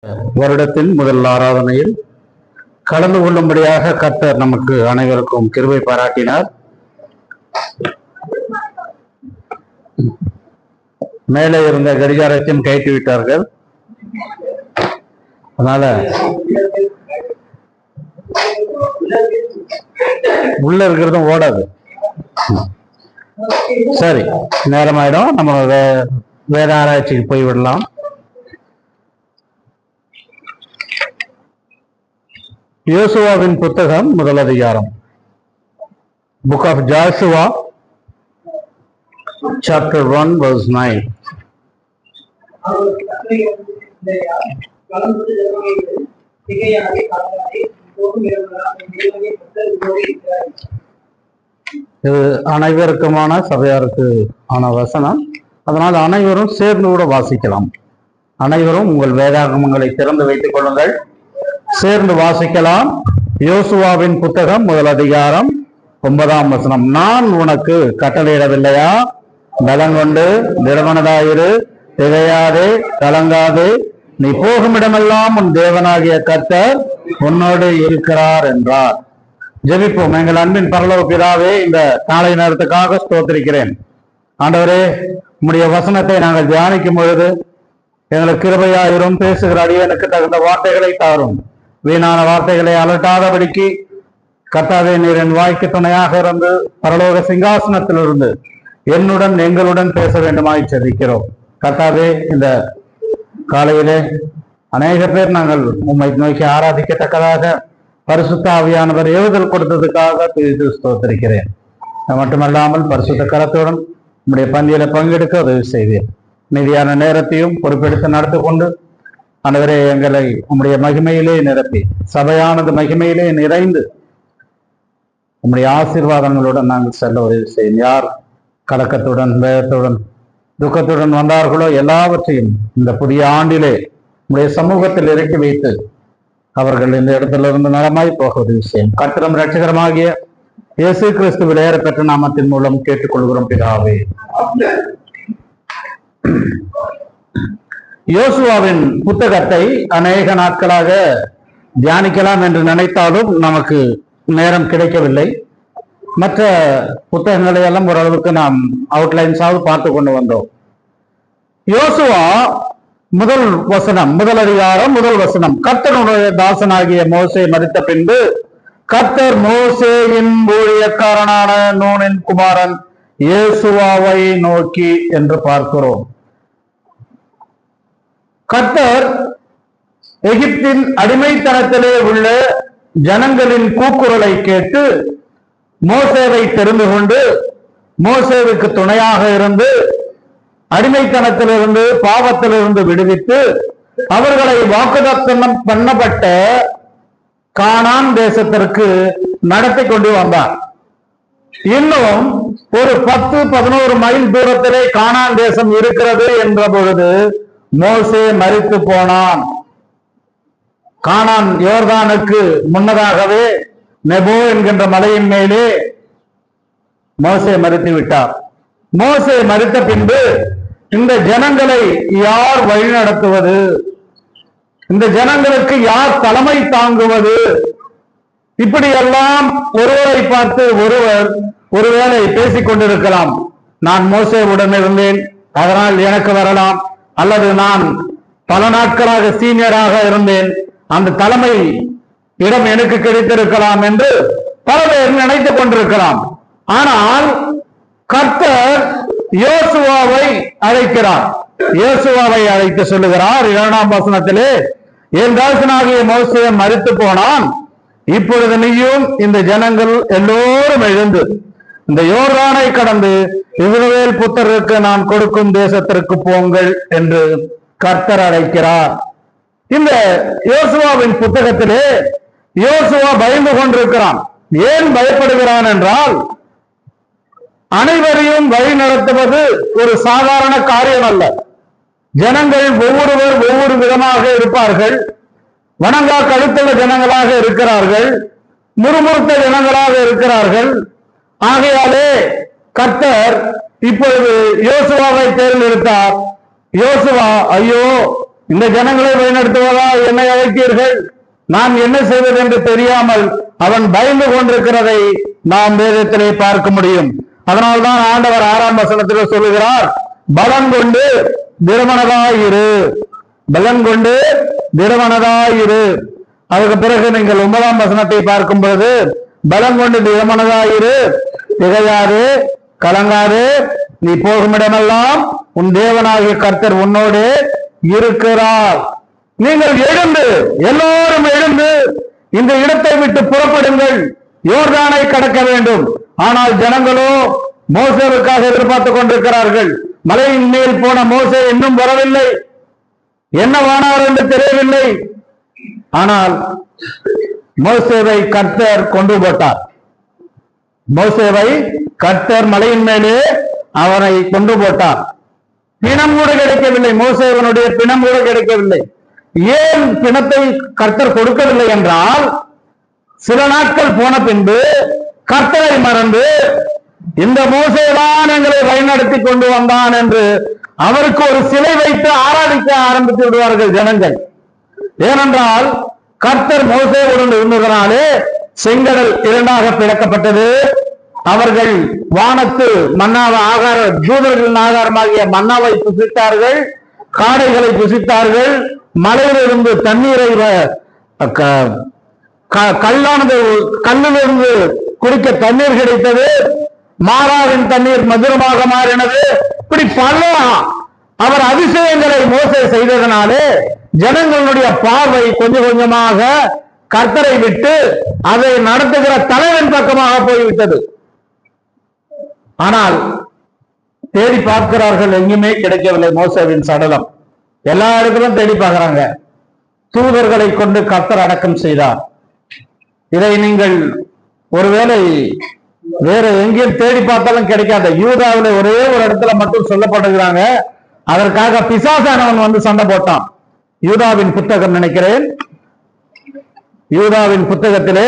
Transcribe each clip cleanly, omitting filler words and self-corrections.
வருடத்தின் முதல் ஆராதனையில் கலந்து கொள்ளும்படியாக கர்த்தர் நமக்கு அனைவருக்கும் கிருபை பாராட்டினார். மேலே இருந்த கடிகாரத்தையும் கயிட்டு விட்டார்கள். அதனால உள்ள இருக்கிறதும் ஓடாது. சரி, நேரமாயிடும். நம்ம வேத ஆராய்ச்சிக்கு போய்விடலாம். யோசுவாவின் புத்தகம் முதல் அதிகாரம். Book of Joshua chapter 1 verse 9. இது அனைவருக்குமான சபையாருக்கு ஆன வசனம். அதனால் அனைவரும் சேர்ந்து கூட வாசிக்கலாம். அனைவரும் உங்கள் வேதாகமங்களை திறந்து வைத்துக் கொள்ளுங்கள், சேர்ந்து வாசிக்கலாம். யோசுவாவின் புத்தகம் முதல் அதிகாரம் 9ஆம் வசனம். நான் உனக்கு கட்டளையிடவில்லையா? பலங்கொண்டு திடமனதாயிரு, திகையாதே, கலங்காதே, நீ போகும் இடமெல்லாம் உன் தேவனாகிய கர்த்தர் உன்னோடு இருக்கிறார் என்றார். ஜெபிப்போம். எங்கள் அன்பின் பரலோக பிதாவே, இந்த காலை நேரத்துக்காக ஸ்தோத்திரிக்கிறேன். ஆண்டவரே, உம்முடைய வசனத்தை நாங்கள் தியானிக்கும் பொழுது எங்களுக்கு கிருபையாயிரும். பேசுகிற அடியனுக்கு தகுந்த வார்த்தைகளை தாரும். வீணான வார்த்தைகளை அலட்டாதபடிக்கு கர்த்தாவே, நீர் என் வாய்க்கு துணையாக இருந்து பரலோக சிங்காசனத்திலிருந்து என்னுடன் எங்களுடன் பேச வேண்டுமாய் ஜெபிக்கிறோம். கர்த்தாவே, இந்த காலையிலே அநேக பேர் நாங்கள் உம்மை நோக்கி ஆராதிக்கத்தக்கதாக பரிசுத்த ஆவியானவர் ஏவுதல் கொடுத்ததுக்காக துதித்து ஸ்தோத்திரிக்கிறேன். மட்டுமல்லாமல் பரிசுத்த கரத்துடன் உம்முடைய பந்தியில பங்கெடுக்க உதவி செய்தேன். மீதியான நேரத்தையும் பொறுப்பெடுத்து நடத்தி கொண்டு ஆண்டவரே, எங்களை உம்முடைய மகிமையிலே நிரப்பி சபையானது மகிமையிலே நிறைந்து உம்முடைய ஆசீர்வாதங்களுடன் நாங்கள் செல்ல உதவி செய்யும். யார் கலக்கத்துடன், வேதத்துடன், துக்கத்துடன் வந்தார்களோ எல்லாவற்றையும் இந்த புதிய ஆண்டிலே உம்முடைய சமூகத்தில் இறக்கி வைத்து அவர்கள் இந்த இடத்திலிருந்து நலமாய் போக உதவி செய்யும். கர்த்தரும் இரட்சகருமாகிய இயேசு கிறிஸ்துவில் ஏற பெற்ற நாமத்தின் மூலம் கேட்டுக்கொள்கிறோம் பிதாவே. யோசுவாவின் புத்தகத்தை அநேக நாட்களாக தியானிக்கலாம் என்று நினைத்தாலும் நமக்கு நேரம் கிடைக்கவில்லை. மற்ற புத்தகங்களை எல்லாம் ஓரளவுக்கு நாம் அவுட்லைன்ஸாவது பார்த்து கொண்டு வந்தோம். யோசுவா முதல் வசனம், முதல் அதிகாரம் முதல் வசனம். கர்த்தருடைய தாசனாகிய மோசே மரித்த பின்பு கர்த்தர் மோசேயின் ஊழியக்காரனான நூனின் குமாரன் யோசுவாவை நோக்கி என்று பார்க்கிறோம். கர்த்தர் எகிப்தின் அடிமைத்தனத்திலே உள்ள ஜனங்களின் கூக்குரலை கேட்டு மோசேவை தெரிந்து கொண்டு மோசேவுக்கு துணையாக இருந்து அடிமைத்தனத்திலிருந்து பாவத்திலிருந்து விடுவித்து அவர்களை வாக்குத்தத்தம் பண்ணப்பட்ட கானான் தேசத்திற்கு நடத்தி கொண்டு வந்தார். இன்னும் ஒரு 10-11 மைல் தூரத்திலே கானான் தேசம் இருக்கிறது என்ற பொழுது மோசே மரித்து போனான். கானான் யோர்தானுக்கு முன்னதாகவே நெபோ என்கின்ற மலையின் மேலே மோசே மரித்து விட்டார். மோசே மரித்த பின்பு இந்த ஜனங்களை யார் வழிநடத்துவது? இந்த ஜனங்களுக்கு யார் தலைமை தாங்குவது? இப்படியெல்லாம் ஒருவரை பார்த்து ஒருவர் ஒருவேளை பேசிக் கொண்டிருக்கலாம். நான் மோசேவுடன் இருந்தேன், அதனால் எனக்கு வரலாம். அல்லது நான் பல நாட்களாக சீனியராக இருந்தேன், அந்த தலைமை இடம் எனக்கு கிடைத்திருக்கலாம் என்று பல பேர் நினைத்துக் கொண்டிருக்கலாம். ஆனால் கர்த்தர் யோசுவாவை அழைக்கிறார். யோசுவாவை அழைத்து சொல்லுகிறார் 2ஆம் வசனத்திலே, என் தாசனாகிய மோசே மரித்து போனான், இப்பொழுது நீயும் இந்த ஜனங்கள் எல்லோரும் எழுந்து இந்த யோர்தானை கடந்து இஸ்ரவேல் புத்திரருக்கு நான் கொடுக்கும் தேசத்திற்கு போங்கள் என்று கர்த்தர் அழைக்கிறார். இந்த யோசுவாவின் புத்தகத்திலே யோசுவா பயந்து கொண்டிருக்கிறான். ஏன் பயப்படுகிறான் என்றால், அனைவரையும் வழி நடத்துவது ஒரு சாதாரண காரியம் அல்ல. ஜனங்கள் ஒவ்வொருவர் ஒவ்வொரு விதமாக இருப்பார்கள். வணங்கா கழுத்துள்ள ஜனங்களாக இருக்கிறார்கள், முறுமுறுத்த ஜனங்களாக இருக்கிறார்கள். ஆகையாலே கர்த்தர் இப்பொழுது யோசுவாவை தேர்ந்தெடுத்தார். யோசுவா, ஐயோ இந்த ஜனங்களை வழிநடத்துவதா என்னை அழைத்தீர்கள்? நான் என்ன செய்வது என்று தெரியாமல் அவன் பயந்து கொண்டிருக்கிறதை நாம் வேதத்திலே பார்க்க முடியும். அதனால்தான் ஆண்டவர் 6ஆம் வசனத்தில் சொல்லுகிறார், பலம் கொண்டு திடமனதாயிரு, பலம் கொண்டு திடமனதாயிரு. அதுக்கு பிறகு நீங்கள் 9ஆம் வசனத்தை பார்க்கும் பொழுது, பலம் கொண்டு திடமனதாயிரு, திகையாறு, கலங்காது, நீ போகும் இடமெல்லாம் உன் தேவனாகிய கர்த்தர் உன்னோடு இருக்கிறார். நீங்கள் எழுந்து, எல்லோரும் எழுந்து இந்த இடத்தை விட்டு புறப்படுங்கள், யோர்தானை கடக்க வேண்டும். ஆனால் ஜனங்களோ மோசேவுக்காக எதிர்பார்த்துக் கொண்டிருக்கிறார்கள். மலையின் மேல் போன மோசே இன்னும் வரவில்லை, என்ன வானார் என்று தெரியவில்லை. ஆனால் மோசேவை கர்த்தர் கொண்டு போட்டார். மோசேவை கர்த்தர் மலையின் மேலே அவனை கொண்டு போட்டார். பிணம் கூட கிடைக்கவில்லை, மோசேவனுடைய பிணம் கூட கிடைக்கவில்லை. ஏன் பிணத்தை கர்த்தர் கொடுக்கவில்லை என்றால், சில நாட்கள் போன பின்பு கர்த்தரை மறந்து இந்த மோசேதான் எங்களை வழிநடத்தி கொண்டு வந்தான் என்று அவருக்கு ஒரு சிலை வைத்து ஆராதிக்க ஆரம்பித்து விடுவார்கள் ஜனங்கள். ஏனென்றால் கர்த்தர் மோசேவுடன் இருந்ததனாலே செங்கடல் இரண்டாக பிளக்கப்பட்டது. அவர்கள் வானத்து மன்னாவை ஆகார, ஜூதர்களின் ஆகாரமாகிய மன்னாவை புசித்தார்கள், காடைகளை புசித்தார்கள். மலையிலிருந்து தண்ணீரை, கல்லிலிருந்து குடிக்க தண்ணீர் கிடைத்தது. மாறாவின் தண்ணீர் மதுரமாக மாறினது. இப்படி பல அவர் அதிசயங்களை மோசே செய்ததனாலே ஜனங்களுடைய பார்வை கொஞ்சம் கொஞ்சமாக கர்த்தரை விட்டு அதை நடத்துகிற தலைவன் பக்கமாக போய்விட்டது. ஆனால் தேடி பார்க்கிறார்கள், எங்குமே கிடைக்கவில்லை மோசேவின் சடலம். எல்லா இடத்திலும் தேடி பார்க்கிறாங்க. தூதர்களை கொண்டு கர்த்தர் அடக்கம் செய்தார். இதை நீங்கள் ஒருவேளை வேற எங்கேயும் தேடி பார்த்தாலும் கிடைக்காத, யூதாவில் ஒரே ஒரு இடத்துல மட்டும் சொல்லப்படுகிறாங்க. அதற்காக பிசாசானவன் வந்து சண்டை போட்டான். யூதாவின் புத்தகம் நினைக்கிறேன், யூதாவின் புத்தகத்திலே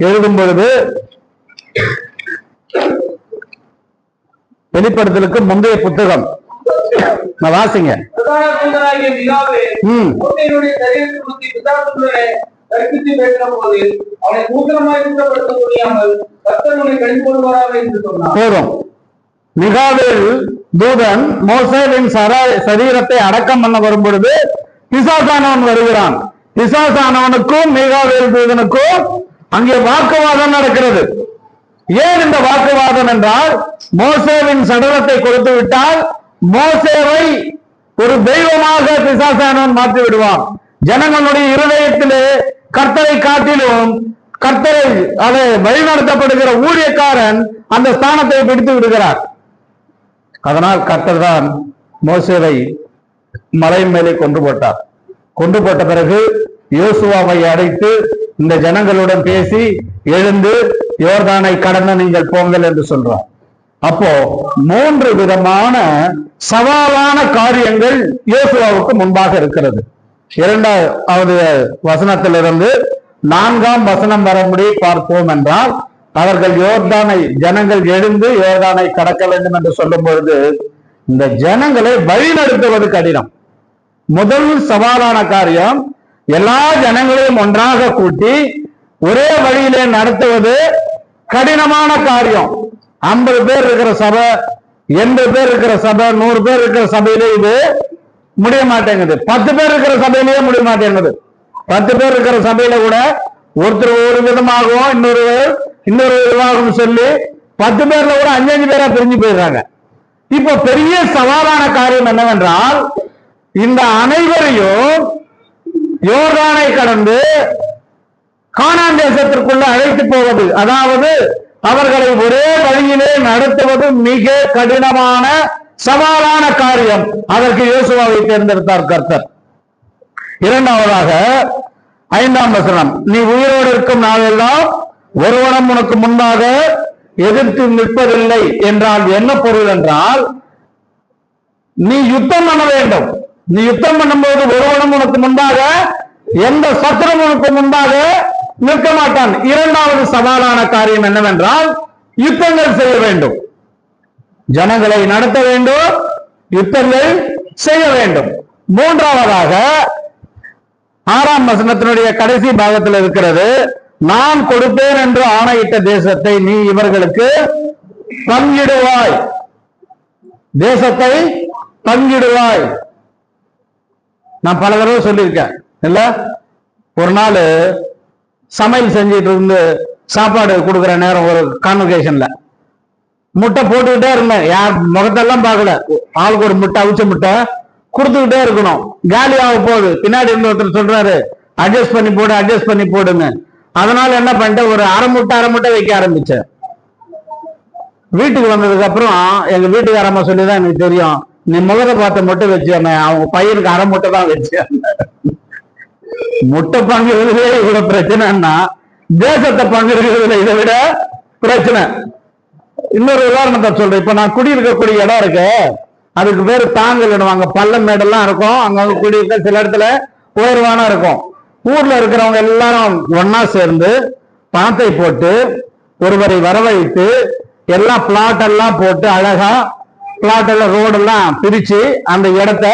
எழுதும் பொழுது வெளிப்படுத்தலுக்கு முந்தைய புத்தகம் நான் வாசிங்க. போதும். மிகாவேல் தூதன் மோசேவின் சரீரத்தை அடக்கம் பண்ண வரும் பொழுது பிசாசானவன் வருகிறான். பிசாசானவனுக்கும் மிகாவேல் தூதனுக்கும் அங்கே வாக்குவாதம் நடக்கிறது. ஏன் இந்த வாக்குவாதம் என்றால், மோசேவின் சடலத்தை கொடுத்து விட்டால் மோசேவை ஒரு தெய்வமாக பிசாசானவன் மாற்றி விடுவான். ஜனங்களுடைய இருதயத்திலே கர்த்தரை காட்டிலும் கர்த்தரை அதை வழிநடத்தப்படுகிற ஊழியக்காரன் அந்த ஸ்தானத்தை பிடித்து விடுகிறார். அதனால் கர்த்தர் தான் மோசேவை மலையின் மேலே கொண்டு போட்டார். கொண்டு போட்ட பிறகு யோசுவாவை அழைத்து இந்த ஜனங்களுடன் பேசி, எழுந்து யோர்தானை கடந்து நீங்கள் போங்கள் என்று சொல்றார். அப்போ 3 விதமான சவாலான காரியங்கள் யோசுவாவுக்கு முன்பாக இருக்கிறது. 2வது வசனத்திலிருந்து 4ஆம் வசனம் வரும்படி பார்ப்போம் என்றால், அவர்கள் யோர்தானை, ஜனங்கள் எழுந்து யோர்தானை கடக்க வேண்டும் என்று சொல்லும் பொழுது இந்த ஜனங்களை வழிநடத்துவது கடினம். முதல் சவாலான காரியம், எல்லா ஜனங்களையும் ஒன்றாக கூட்டி ஒரே வழியிலே நடத்துவது கடினமான காரியம். 50 பேர் இருக்கிற சபை, 80 பேர் இருக்கிற சபை, 100 பேர் இருக்கிற சபையிலே இது முடிய மாட்டேங்குது. 10 பேர் இருக்கிற சபையிலேயே முடிய மாட்டேங்குது. 10 பேர் இருக்கிற சபையில கூட ஒருத்தர் ஒரு விதமாகவும் இன்னொரு விதமாகவும் சொல்லி 10 பேர்ல கூட 5 பேரா பிரிஞ்சு போயிடுறாங்க. இப்போ பெரிய சவாலான காரியம் என்னவென்றால், இந்த அனைவரையும் யோர்தானை கடந்து கானான் தேசத்திற்குள்ள அழைத்து போவது, அதாவது அவர்களை ஒரே வழியிலே நடத்துவது மிக கடினமான சவாலான காரியம். அதற்கு யோசுவாவை தேர்ந்தெடுத்தார் கர்த்தர். 2வதாக 5ஆம் வசனம், நீ உயிரோடு இருக்கும் நாளெல்லாம் ஒருவனும் உனக்கு முன்பாக எதிர்த்து நிற்பதில்லை என்றால் என்ன பொருள் என்றால், நீ யுத்தம் பண்ண வேண்டும். நீ யுத்தம் பண்ணும்போது ஒருவனும் உனக்கு முன்பாக, எந்த சத்துரும் உனக்கு முன்பாக நிற்க மாட்டான். 2வது சவாலான காரியம் என்னவென்றால், யுத்தங்கள் செய்ய வேண்டும். ஜனங்களை நடத்த வேண்டும், யுத்தங்கள் செய்ய வேண்டும். மூன்றாவதாக 6ஆம் வசனத்தினுடைய கடைசி பாகத்தில் இருக்கிறது, நான் கொடுப்பேன் என்று ஆணையிட்ட தேசத்தை நீ இவர்களுக்கு பங்கிடுவாய். தேசத்தை பங்கிடுவாய். நான் பல தடவை சொல்லியிருக்கேன் இல்ல, ஒரு நாள் சமையல் செஞ்சிட்டு இருந்து சாப்பாடு கொடுக்குற நேரம் ஒரு கான்வகேஷன்ல முட்டை போட்டுக்கிட்டே இருந்தேன். யார் முகத்தெல்லாம் பார்க்கல, ஆளுக்கு ஒரு முட்டை, அவிச்ச முட்டை கொடுத்துக்கிட்டே இருக்கணும். காலி ஆக போகுது. பின்னாடி இருந்து ஒருத்தர் சொல்றாரு, அட்ஜஸ்ட் பண்ணி போடுங்க. அதனால என்ன பண்ணிட்டேன், ஒரு அரை முட்டை வைக்க ஆரம்பிச்சேன். வீட்டுக்கு வந்ததுக்கு அப்புறம் எங்க வீட்டுக்காரம்மா சொல்லிதான் எனக்கு தெரியும், நீ முகத்தை பார்த்த முட்டை வச்சேன், அவங்க பையனுக்கு அரை முட்டை தான் வச்சேன். முட்டை பங்குறதுல இவ்வளவு பிரச்சனைன்னா தேசத்தை பங்குறதுல இதை விட பிரச்சனை. இன்னொரு உதாரணத்தை சொல்றேன். இப்ப நான் குடியிருக்கக்கூடிய இடம் இருக்கு, அதுக்கு பேரு தாங்கல் இடுவாங்க. பள்ளம் மேடெல்லாம் இருக்கும், அங்க குடியிருக்க சில இடத்துல உயர்வான இருக்கும். ஊர்ல இருக்கிறவங்க எல்லாரும் ஒன்னா சேர்ந்து பணத்தை போட்டு ஒருவரை வரவழைத்து எல்லாம் பிளாட் எல்லாம் போட்டு அழகா பிளாட் எல்லாம் ரோடெல்லாம் பிரிச்சு அந்த இடத்த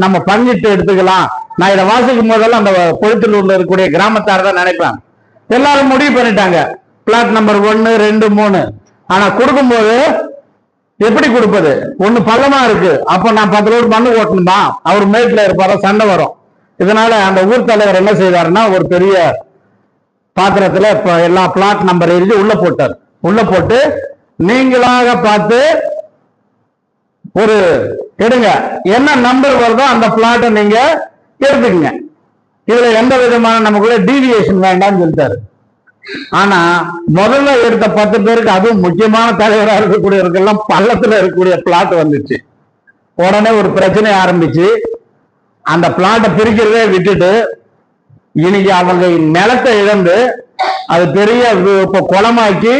நம்ம பங்கிட்டு எடுத்துக்கலாம். நான் இதை வாசிக்கும் போதெல்லாம் அந்த பொழுத்தூர்ல இருக்கக்கூடிய கிராமத்தார் தான் நினைப்பாங்க. எல்லாரும் முடிவு பண்ணிட்டாங்க, பிளாட் நம்பர் 1, 2, 3. ஆனா கொடுக்கும்போது எப்படி கொடுப்பது? ஒண்ணு பள்ளமா இருக்கு, அப்ப நான் 10 லோடு மண்ணு ஓட்டணுமா, அவர் மேட்ல இருப்பாரோ, சண்டை வரும். இதனால அந்த ஊர் தலைவர் என்ன செய்தாருன்னா, ஒரு பெரிய பாத்திரத்துல எல்லா பிளாட் நம்பர் எழுதி உள்ள போட்டார். உள்ள போட்டு நீங்களாக பார்த்து ஒரு எடுங்க, என்ன நம்பர் வருதோ அந்த பிளாட்டை நீங்க எடுத்துக்கங்க, இதுல எந்த விதமான நமக்குள்ள டீவியேஷன் வேண்டாம்னு சொல்லிட்டாரு. ஆனா முதல்ல எடுத்த 10 பேருக்கு, அதுவும் முக்கியமான தலைவராக இருக்கக்கூடியவர்கள்லாம் பள்ளத்துல இருக்கக்கூடிய பிளாட் வந்துச்சு. உடனே ஒரு பிரச்சனை ஆரம்பிச்சு அந்த பிளாட்டை பிரிக்கிறதே விட்டுட்டு இன்னைக்கு அவங்க நிலத்தை இழந்து அது பெரிய இப்ப குளமாக்கி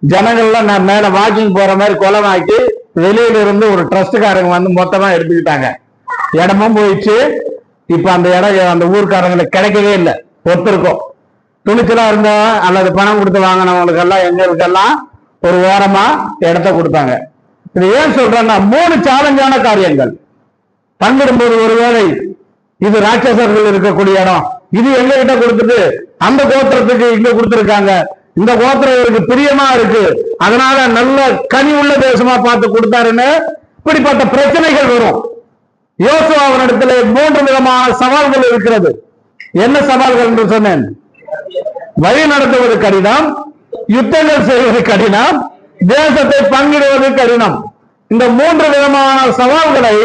ஜனங்கள்லாம் நான் மேல வாக்கிங் போற மாதிரி குளமாக்கி வெளியில இருந்து ஒரு ட்ரஸ்ட்காரங்க வந்து மொத்தமா எடுத்துக்கிட்டாங்க. இடமும் போயிடுச்சு. இப்ப அந்த இடம் அந்த ஊர்க்காரங்களுக்கு கிடைக்கவே இல்லை. ஒருத்தருக்கும் துணிச்சலா இருந்தவன் அல்லது பணம் கொடுத்து வாங்கினவங்களுக்கு எல்லாம் எங்களுக்கெல்லாம் ஒரு ஓரமா இடத்த கொடுத்தாங்க. இது ஏன் சொல்றேன்னா, 3 சேலஞ்சான காரியங்கள் பங்கிடும்போது, ஒருவேளை இது ராட்சசர்கள் இருக்கக்கூடிய இடம், இது எங்க கிட்ட கொடுத்துட்டு அந்த கோத்திரத்துக்கு இங்க கொடுத்துருக்காங்க, இந்த கோத்திரங்களுக்கு பிரியமா இருக்கு, அதனால நல்ல கனி உள்ள தேசமா பார்த்து கொடுத்தாருன்னு இப்படிப்பட்ட பிரச்சனைகள் வரும். யோசுவாவினிடத்துல 3 விதமான சவால்கள் இருக்கிறது. என்ன சவால்கள் என்று சொன்னேன்? வழி நடத்துவது கடினம், யுத்தங்கள் செய்வது கடினம், தேசத்தை பங்கிடுவது கடினம். இந்த 3 விதமான சவால்களை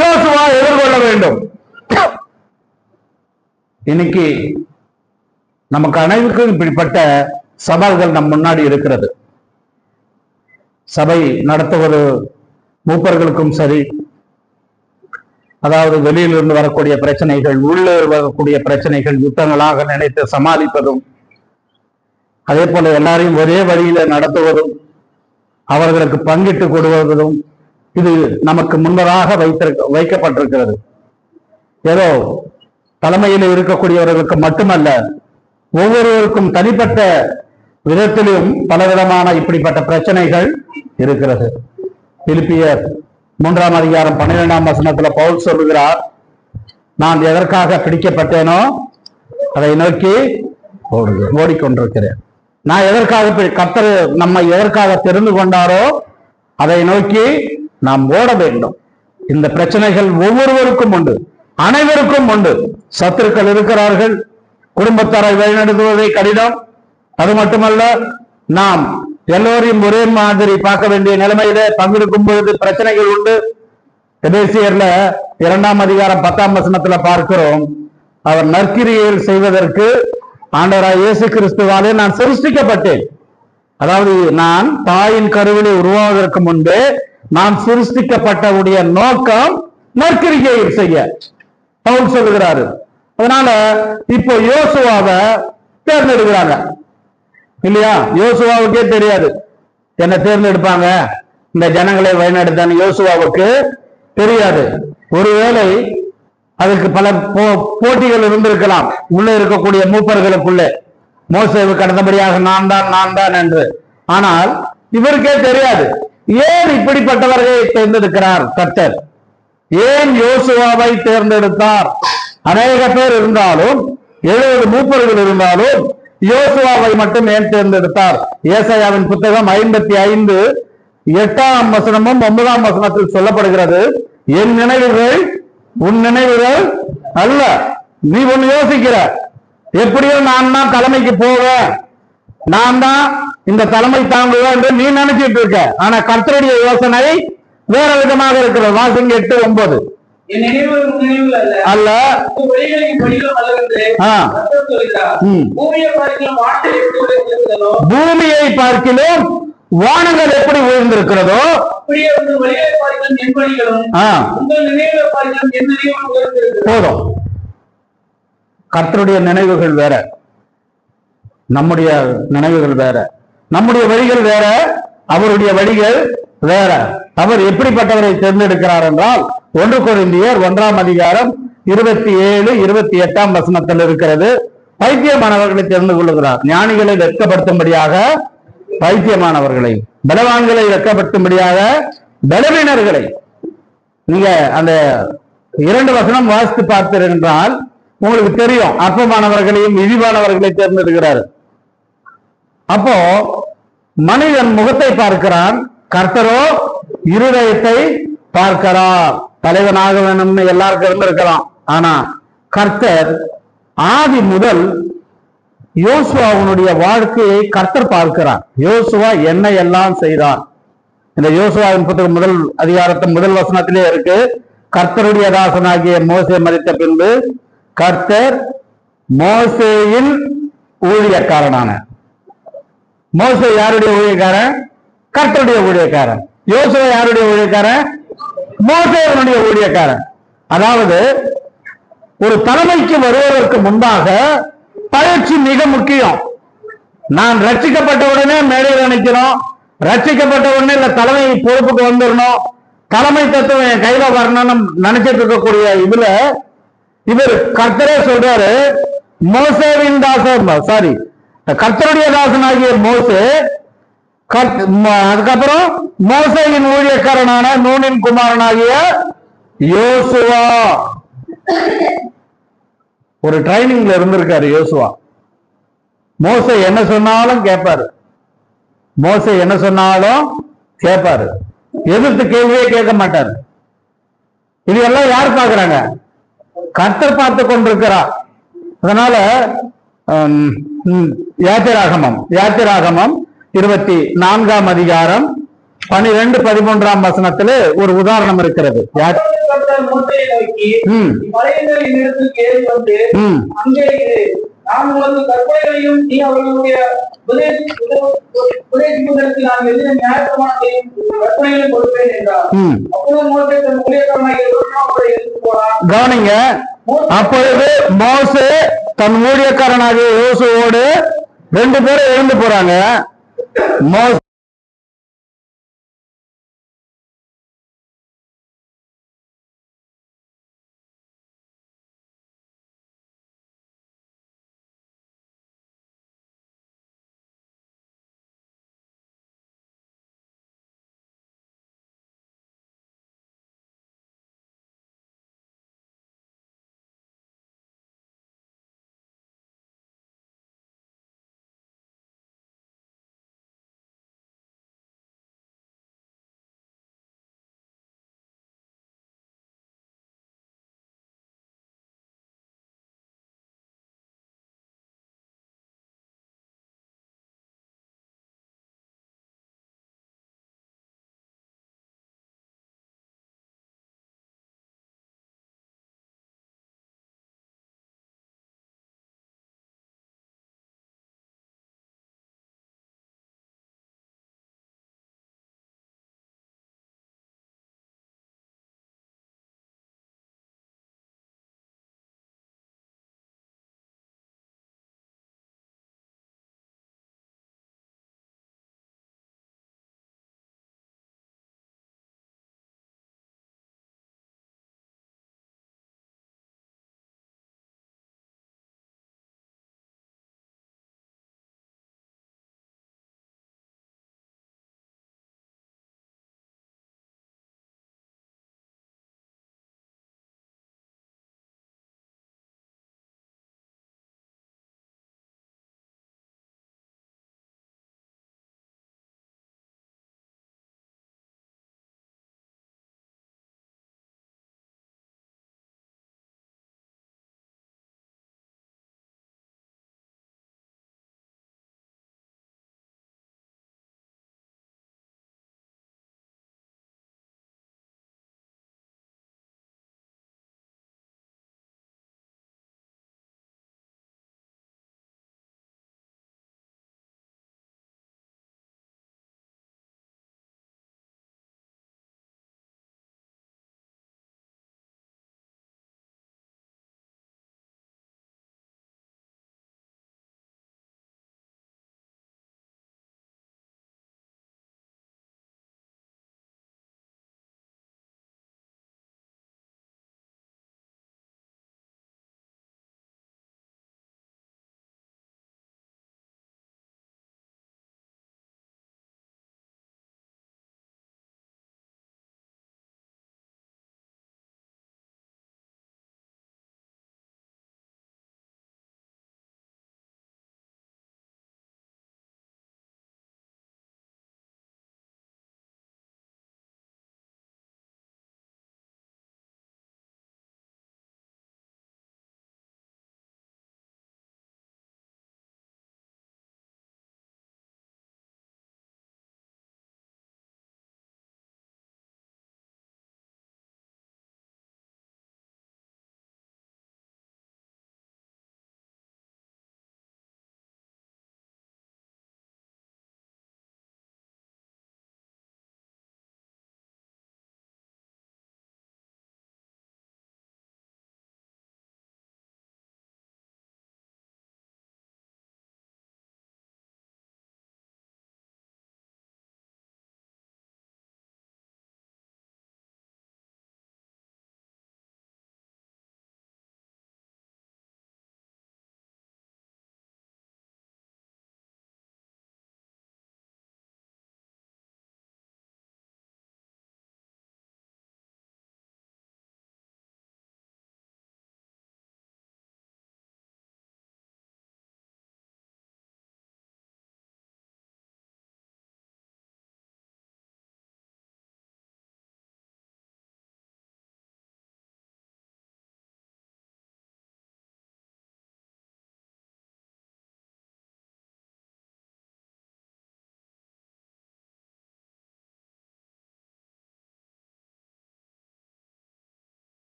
யோசுவா எதிர்கொள்ள வேண்டும். இன்னைக்கு நமக்கு அனைவருக்கும் இப்படிப்பட்ட சவால்கள் நம் முன்னாடி இருக்கிறது. சபை நடத்துவது மூப்பர்களுக்கும் சரி, அதாவது வெளியிலிருந்து வரக்கூடிய பிரச்சனைகள், உள்ளே வரக்கூடிய பிரச்சனைகள் யுத்தங்களாக நினைத்து சமாளிப்பதும், அதே போல எல்லாரையும் ஒரே வழியில நடத்துவதும், அவர்களுக்கு பங்கிட்டு கொடுவதும், இது நமக்கு முன்னதாக வைக்கப்பட்டிருக்கிறது. ஏதோ தலைமையில் இருக்கக்கூடியவர்களுக்கு மட்டுமல்ல, ஒவ்வொருவருக்கும் தனிப்பட்ட விதத்திலும் பலவிதமான இப்படிப்பட்ட பிரச்சனைகள் இருக்கிறது. பிலிப்பியர் 3ஆம் அதிகாரம் 12ஆம் வசனத்துல பவுல் சொல்லுகிறார், நான் எதற்காக பிடிக்கப்பட்டேனோ அதை நோக்கி ஓடிக்கொண்டிருக்கிறேன். நான் எதற்காக, கர்த்தர் நம்மை எதற்காக தெரிந்து கொண்டாரோ அதை நோக்கி நாம் ஓட வேண்டும். இந்த பிரச்சனைகள் ஒவ்வொருவருக்கும் உண்டு, அனைவருக்கும் உண்டு. சத்துருக்கள் இருக்கிறார்கள், குடும்பத்தாரை வழிநடத்துவதை கடினம். அது மட்டுமல்ல, நாம் எல்லோரையும் ஒரே மாதிரி பார்க்க வேண்டிய நிலைமையில பங்கெடுக்கும் பொழுது பிரச்சனைகள் உண்டு. எபேசியர்ல 2ஆம் அதிகாரம் 10ஆம் வசனத்துல பார்க்கிறோம், அவர் நற்கிரியைகள் செய்வதற்கு ஆண்டவராய் இயேசு கிறிஸ்துவாலே நான் சிருஷ்டிக்கப்பட்டேன். அதாவது நான் தாயின் கருவிலே உருவாவதற்கு முன்பே நான் சிருஷ்டிக்கப்பட்டவுடைய நோக்கம் நற்கிரியைகள் செய்ய பவுல் சொல்லுகிறாரு. அதனால இப்போ யோசுவாவை தேர்ந்தெடுக்கிறாங்க இல்லையா? யோசுவாவுக்கே தெரியாது என்ன தேர்ந்தெடுப்பாங்க, இந்த ஜனங்களை வழிநடத்தான்னு யோசுவாவுக்கு தெரியாது. ஒருவேளை அதுக்கு பல போட்டிகள் இருந்திருக்கலாம் உள்ள இருக்கக்கூடிய மூப்பர்களுக்குள்ளே, மோசேவுக்கு அடுத்தபடியாக நான் தான் என்று. ஆனால் இவருக்கே தெரியாது ஏன் இப்படிப்பட்டவர்களை தேர்ந்தெடுக்கிறார் கர்த்தர். ஏன் யோசுவாவை தேர்ந்தெடுத்தார்? அநேக பேர் இருந்தாலும் 70 மூப்பர்கள் இருந்தாலும் யோசுவாவை மட்டும் ஏன் தேர்ந்தெடுத்தார்? ஏசாயாவின் புத்தகம் 55 8ஆம் வசனமும் 9ஆம் வசனத்தில் சொல்லப்படுகிறது, என் நினைவுகள் உன் நினைவுகள் அல்ல. நீ ஒண்ணு யோசிக்கிற, எப்படியோ நான் தான் தலைமைக்கு போவேன், நான் தான் இந்த தலைமை தாங்குவேன் என்று நீ நினைச்சிட்டு இருக்க. ஆனா கர்த்தருடைய யோசனை வேற விதமாக இருக்கிறது. வாசிங்க 8:9. அல்ல பூமியை பார்க்கிலும் வானங்கள் எப்படி உயர்ந்திருக்கிறதோ போதும். கர்த்தருடைய நினைவுகள் வேற, நம்முடைய நினைவுகள் வேற, நம்முடைய வழிகள் வேற, அவருடைய வழிகள் வேற. அவர் எப்படிப்பட்டவரை தேர்ந்தெடுக்கிறார் என்றால் 1 கொரிந்தியர் 1ஆம் அதிகாரம் 27 28ஆம் வசனத்தில் இருக்கிறது. பைத்தியமானவர்களை தெரிந்து கொள்ளுகிறார், ஞானிகளை வெட்கப்படுத்தும்படியாக பைத்தியமானவர்களை, பலவான்களை வெட்கப்படுத்தும்படியாக பலவீனர்களை. நீங்க அந்த 2 வசனம் வாசித்து பார்த்தீர்கள் என்றால் உங்களுக்கு தெரியும், அற்பமானவர்களையும் இழிவானவர்களை தேர்ந்தெடுக்கிறார். அப்போ மனிதன் முகத்தை பார்க்கிறான், கர்த்தரோ இருதயத்தை பார்க்கிறார். தலைவனாக வேணும்னு எல்லாருக்கும் இருக்கலாம், ஆனா கர்த்தர் ஆதி முதல் யோசுவாவுடைய வாழ்க்கையை கர்த்தர் பார்க்கிறார். யோசுவா என்ன எல்லாம் செய்தார்? இந்த யோசுவாவின் புத்தகம் முதல் அதிகாரத்தின் முதல் வசனத்திலே இருக்கு, கர்த்தருடைய தாசனாகிய மோசே மரித்த பின்பு கர்த்தர் மோசேயின் ஊழியக்காரனான. மோசே யாருடைய ஊழியக்காரன்? கர்த்தருடைய ஊழியக்காரன். யோசுவா யாருடைய ஊழியக்காரன்? மோசேயினுடைய ஊழியக்காரன். அதாவது ஒரு தலைமைக்கு வருவதற்கு முன்பாக பயிற்சி மிக முக்கியம். நான் ரட்சிக்கப்பட்ட உடனே மேடையில் நினைக்கிறோம், ரட்சிக்கப்பட்ட உடனே இல்ல தலைமை பொறுப்புக்கு வந்துடணும், தலைமை தத்துவம் என் கையில வரணும்னு நினைச்சிட்டு இருக்கக்கூடிய இதுல இவர் கர்த்தரே சொல்றாரு, மோசேவின் தாசன், சாரி கர்த்தருடைய தாசனாகிய மோசே, அதுக்கப்புறம் மோசேயின் ஊழியக்காரனான நூனின் குமாரனாகிய யோசுவா. ஒரு ட்ரைனிங்ல இருந்திருக்காரு யோசுவா. மோசே என்ன சொன்னாலும் கேட்பாரு, மோசே என்ன சொன்னாலும் கேட்பாரு, எதிர்த்து கேள்வியே கேட்க மாட்டாரு. இது எல்லாம் யார் பார்க்கிறாங்க? கர்த்தர் பார்த்து கொண்டிருக்கிறார். அதனால யாத்திராகமம் 24ஆம் அதிகாரம் 12 13ஆம் வசனத்திலே ஒரு உதாரணம் இருக்கிறது. கவனிங்க, அப்பொழுது மோசே தன் ஊழியக்காரனாகிய யோசுவோடு 2 பேரும் எழுந்து போறாங்க.